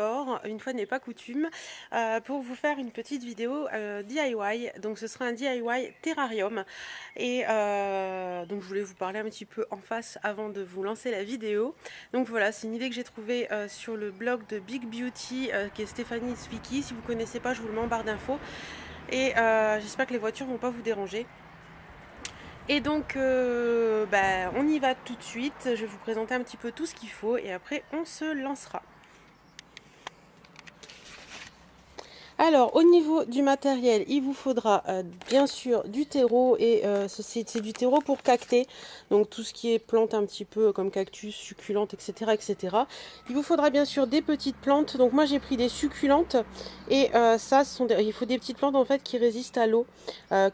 encore, une fois n'est pas coutume, pour vous faire une petite vidéo DIY. Donc ce sera un DIY terrarium. Et donc je voulais vous parler un petit peu en face avant de vous lancer la vidéo. Donc voilà, c'est une idée que j'ai trouvée sur le blog de Big Beauty qui est Stéphanie Zwicky. Si vous ne connaissez pas, je vous le mets en barre d'infos. Et j'espère que les voitures ne vont pas vous déranger. Et donc on y va tout de suite. Je vais vous présenter un petit peu tout ce qu'il faut et après on se lancera. Alors au niveau du matériel, il vous faudra bien sûr du terreau et c'est du terreau pour cacter, donc tout ce qui est plantes un petit peu comme cactus, succulentes, etc. etc. Il vous faudra bien sûr des petites plantes, donc moi j'ai pris des succulentes et il faut des petites plantes en fait qui résistent à l'eau,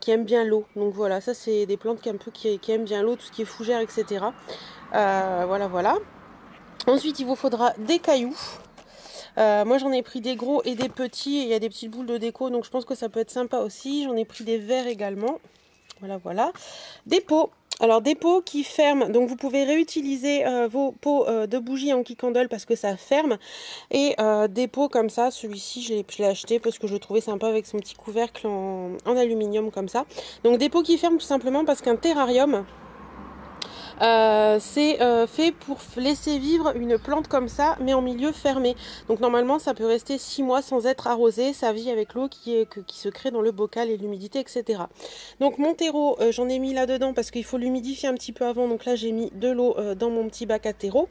qui aiment bien l'eau. Donc voilà, ça c'est des plantes qui aiment bien l'eau, tout ce qui est fougère, etc. Voilà. Ensuite il vous faudra des cailloux. Moi j'en ai pris des gros et des petits, il y a des petites boules de déco donc je pense que ça peut être sympa aussi. J'en ai pris des verts également, voilà. Des pots, alors des pots qui ferment, donc vous pouvez réutiliser vos pots de bougies en Kikandle parce que ça ferme. Et des pots comme ça, celui-ci je l'ai acheté parce que je le trouvais sympa avec son petit couvercle en aluminium comme ça. Donc des pots qui ferment tout simplement parce qu'un terrarium, c'est fait pour laisser vivre une plante comme ça mais en milieu fermé. Donc normalement ça peut rester 6 mois sans être arrosé, ça vit avec l'eau qui se crée dans le bocal et l'humidité, etc. Donc mon terreau, j'en ai mis là dedans parce qu'il faut l'humidifier un petit peu avant, donc là j'ai mis de l'eau dans mon petit bac à terreau.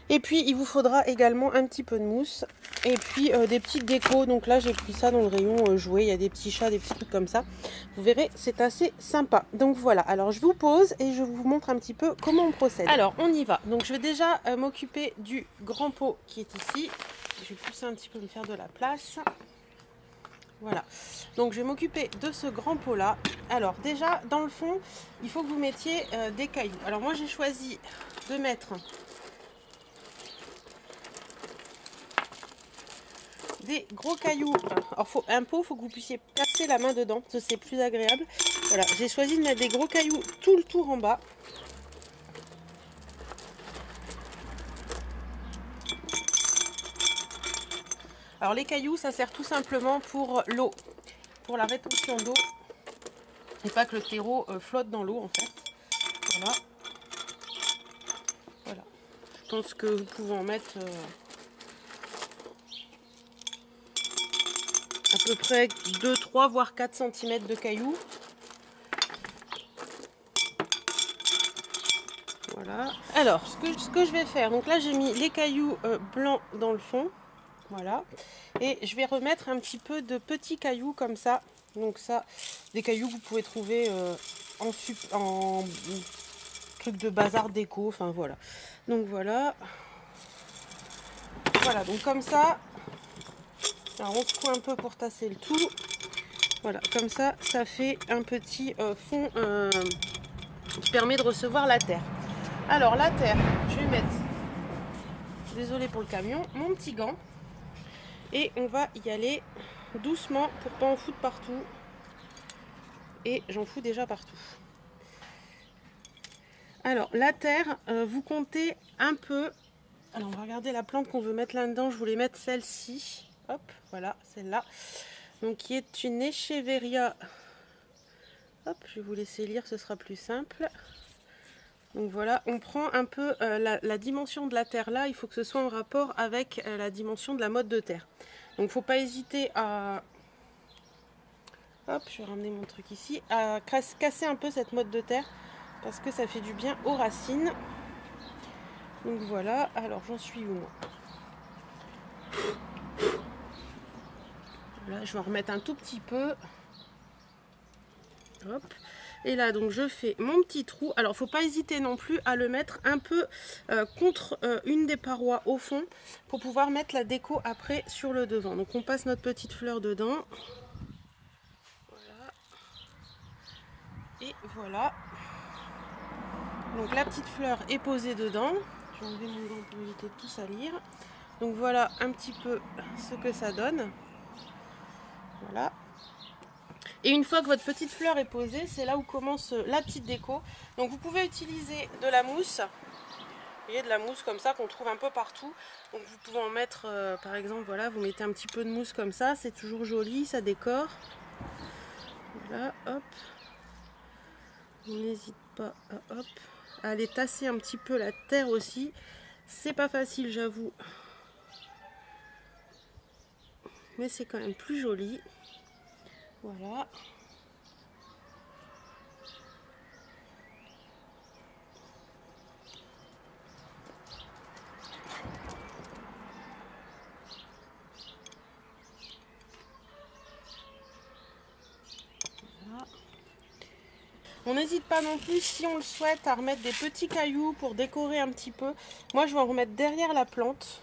Et puis il vous faudra également un petit peu de mousse et puis des petites décos. Donc là j'ai pris ça dans le rayon jouets, il y a des petits chats, des petits trucs comme ça. Vous verrez, c'est assez sympa. Donc voilà, alors je vous pose et je vous montre un petit peu comment on procède. Alors on y va. Donc je vais déjà m'occuper du grand pot qui est ici. Je vais pousser un petit peu, me faire de la place. Voilà, donc je vais m'occuper de ce grand pot là. Alors déjà dans le fond, il faut que vous mettiez des cailloux. Alors moi j'ai choisi de mettre des gros cailloux. Alors un pot, il faut que vous puissiez passer la main dedans, c'est plus agréable. Voilà, j'ai choisi de mettre des gros cailloux tout le tour en bas. Alors les cailloux, ça sert tout simplement pour l'eau, pour la rétention d'eau, et pas que le terreau flotte dans l'eau en fait. Voilà. Je pense que vous pouvez en mettre à peu près 2, 3 voire 4 cm de cailloux. Voilà. Alors ce que je vais faire, donc là j'ai mis les cailloux blancs dans le fond. Voilà. Et je vais remettre un petit peu de petits cailloux comme ça. Donc ça, des cailloux que vous pouvez trouver en truc de bazar déco. Enfin voilà. Donc voilà. Voilà, donc comme ça. Alors on secoue un peu pour tasser le tout. Voilà, comme ça, ça fait un petit fond qui permet de recevoir la terre. Alors la terre, je vais mettre, désolé pour le camion, mon petit gant. Et on va y aller doucement pour pas en foutre partout. Et j'en fous déjà partout. Alors la terre, vous comptez un peu. Alors on va regarder la plante qu'on veut mettre là-dedans. Je voulais mettre celle-ci. Hop, voilà, celle-là. Donc qui est une Echeveria. Hop, je vais vous laisser lire, ce sera plus simple. Donc voilà, on prend un peu la dimension de la terre là. Il faut que ce soit en rapport avec la dimension de la motte de terre. Donc il ne faut pas hésiter à... Hop, je vais ramener mon truc ici. À casser un peu cette motte de terre. Parce que ça fait du bien aux racines. Donc voilà, alors j'en suis où moi? Là, je vais en remettre un tout petit peu. Hop. Et là, donc je fais mon petit trou. Alors, il ne faut pas hésiter non plus à le mettre un peu contre une des parois au fond pour pouvoir mettre la déco après sur le devant. Donc, on passe notre petite fleur dedans. Voilà. Et voilà. Donc, la petite fleur est posée dedans. Je vais enlever mon gant pour éviter de tout salir. Donc, voilà un petit peu ce que ça donne. Voilà. Et une fois que votre petite fleur est posée, c'est là où commence la petite déco. Donc vous pouvez utiliser de la mousse voyez, de la mousse comme ça qu'on trouve un peu partout. Donc vous pouvez en mettre, par exemple, voilà, vous mettez un petit peu de mousse comme ça, c'est toujours joli, ça décore. Voilà, hop. On n'hésite pas à, hop, à aller tasser un petit peu la terre aussi. C'est pas facile, j'avoue. Mais c'est quand même plus joli. Voilà. On n'hésite pas non plus, si on le souhaite, à remettre des petits cailloux pour décorer un petit peu. Moi, je vais en remettre derrière la plante.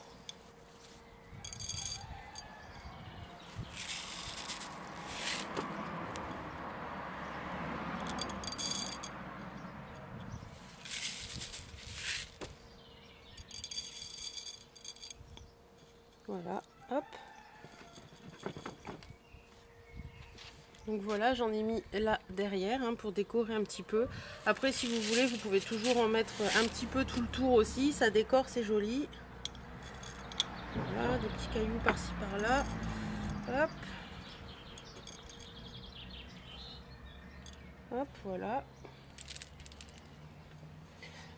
Voilà, hop. Donc voilà, j'en ai mis là derrière hein, pour décorer un petit peu. Après, si vous voulez, vous pouvez toujours en mettre un petit peu tout le tour aussi. Ça décore, c'est joli. Voilà, des petits cailloux par-ci par-là. Hop. Hop, voilà.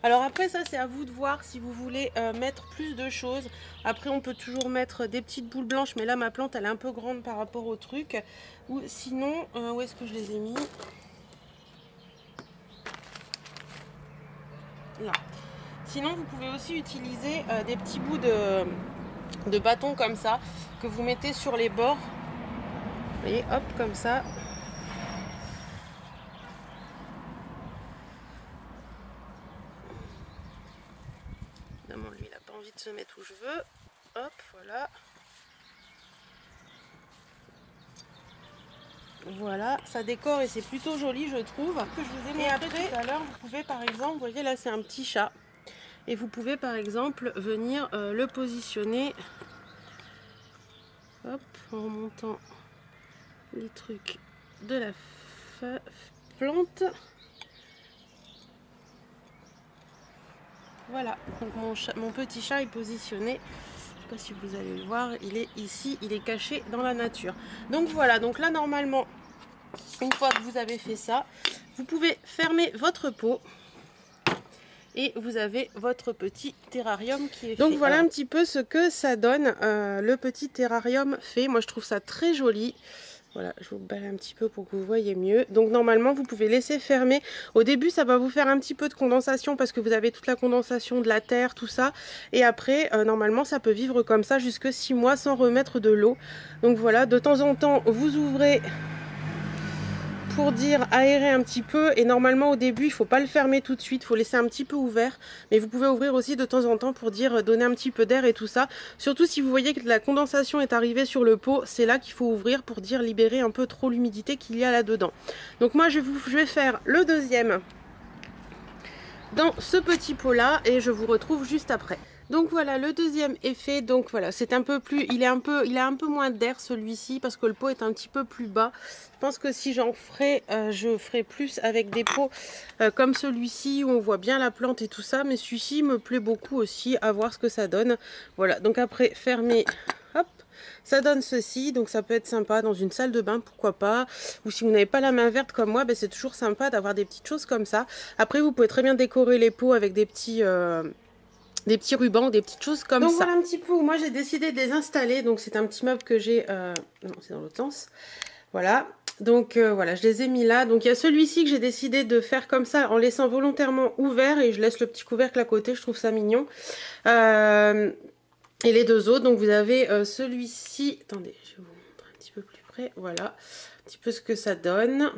Alors après ça c'est à vous de voir si vous voulez mettre plus de choses. Après on peut toujours mettre des petites boules blanches, mais là ma plante elle est un peu grande par rapport au truc. Ou sinon, où est-ce que je les ai mis? Là. Sinon vous pouvez aussi utiliser des petits bouts de bâton comme ça, que vous mettez sur les bords. Vous voyez, hop, comme ça. Évidemment lui il n'a pas envie de se mettre où je veux. Hop, voilà. Voilà, ça décore et c'est plutôt joli je trouve. Que je vous ai montré après, tout à l'heure, vous pouvez par exemple, vous voyez là c'est un petit chat. Et vous pouvez par exemple venir le positionner, hop, en remontant les trucs de la plante. Voilà, donc mon petit chat est positionné. Je ne sais pas si vous allez le voir, il est ici, il est caché dans la nature. Donc voilà, donc là normalement, une fois que vous avez fait ça, vous pouvez fermer votre pot. Et vous avez votre petit terrarium qui est fait. Donc voilà un petit peu ce que ça donne, le petit terrarium fait. Moi je trouve ça très joli. Voilà, je vous balle un petit peu pour que vous voyez mieux. Donc normalement vous pouvez laisser fermer. Au début ça va vous faire un petit peu de condensation parce que vous avez toute la condensation de la terre, tout ça. Et après normalement ça peut vivre comme ça jusque 6 mois sans remettre de l'eau. Donc voilà, de temps en temps vous ouvrez pour dire aérer un petit peu, et normalement au début il faut pas le fermer tout de suite, il faut laisser un petit peu ouvert, mais vous pouvez ouvrir aussi de temps en temps pour dire donner un petit peu d'air et tout ça. Surtout si vous voyez que la condensation est arrivée sur le pot, c'est là qu'il faut ouvrir pour dire libérer un peu trop l'humidité qu'il y a là dedans. Donc moi je vais faire le deuxième dans ce petit pot là et je vous retrouve juste après. Donc voilà, le deuxième est fait. Donc voilà, c'est un peu plus, il a un peu moins d'air celui-ci parce que le pot est un petit peu plus bas. Je pense que si j'en ferai, je ferai plus avec des pots comme celui-ci où on voit bien la plante et tout ça. Mais celui-ci me plaît beaucoup aussi, à voir ce que ça donne. Voilà, donc après fermer, hop, ça donne ceci. Donc ça peut être sympa dans une salle de bain, pourquoi pas. Ou si vous n'avez pas la main verte comme moi, ben c'est toujours sympa d'avoir des petites choses comme ça. Après vous pouvez très bien décorer les pots avec des petits rubans, des petites choses comme ça. Donc voilà un petit peu où moi j'ai décidé de les installer. Donc c'est un petit meuble que j'ai... Non, c'est dans l'autre sens. Voilà. Donc voilà, je les ai mis là. Donc il y a celui-ci que j'ai décidé de faire comme ça en laissant volontairement ouvert. Et je laisse le petit couvercle à côté, je trouve ça mignon. Et les deux autres, donc vous avez celui-ci... Attendez, je vais vous montrer un petit peu plus près. Voilà, un petit peu ce que ça donne.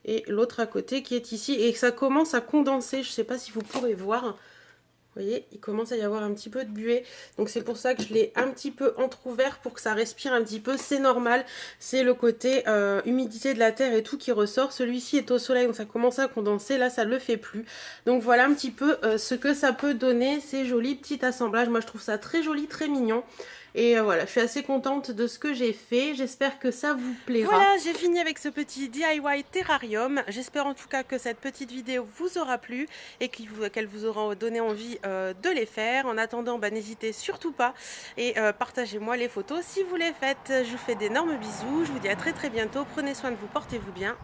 Et l'autre à côté qui est ici. Et ça commence à condenser, je ne sais pas si vous pourrez voir. Vous voyez, il commence à y avoir un petit peu de buée. Donc c'est pour ça que je l'ai un petit peu entrouvert pour que ça respire un petit peu. C'est normal. C'est le côté humidité de la terre et tout qui ressort. Celui-ci est au soleil donc ça commence à condenser. Là ça ne le fait plus. Donc voilà un petit peu ce que ça peut donner. Ces jolis petits assemblages. Moi je trouve ça très joli, très mignon. Et voilà, je suis assez contente de ce que j'ai fait. J'espère que ça vous plaira. Voilà, j'ai fini avec ce petit DIY terrarium. J'espère en tout cas que cette petite vidéo vous aura plu et qu'elle vous aura donné envie de les faire. En attendant, n'hésitez surtout pas et partagez-moi les photos si vous les faites. Je vous fais d'énormes bisous. Je vous dis à très bientôt. Prenez soin de vous, portez-vous bien.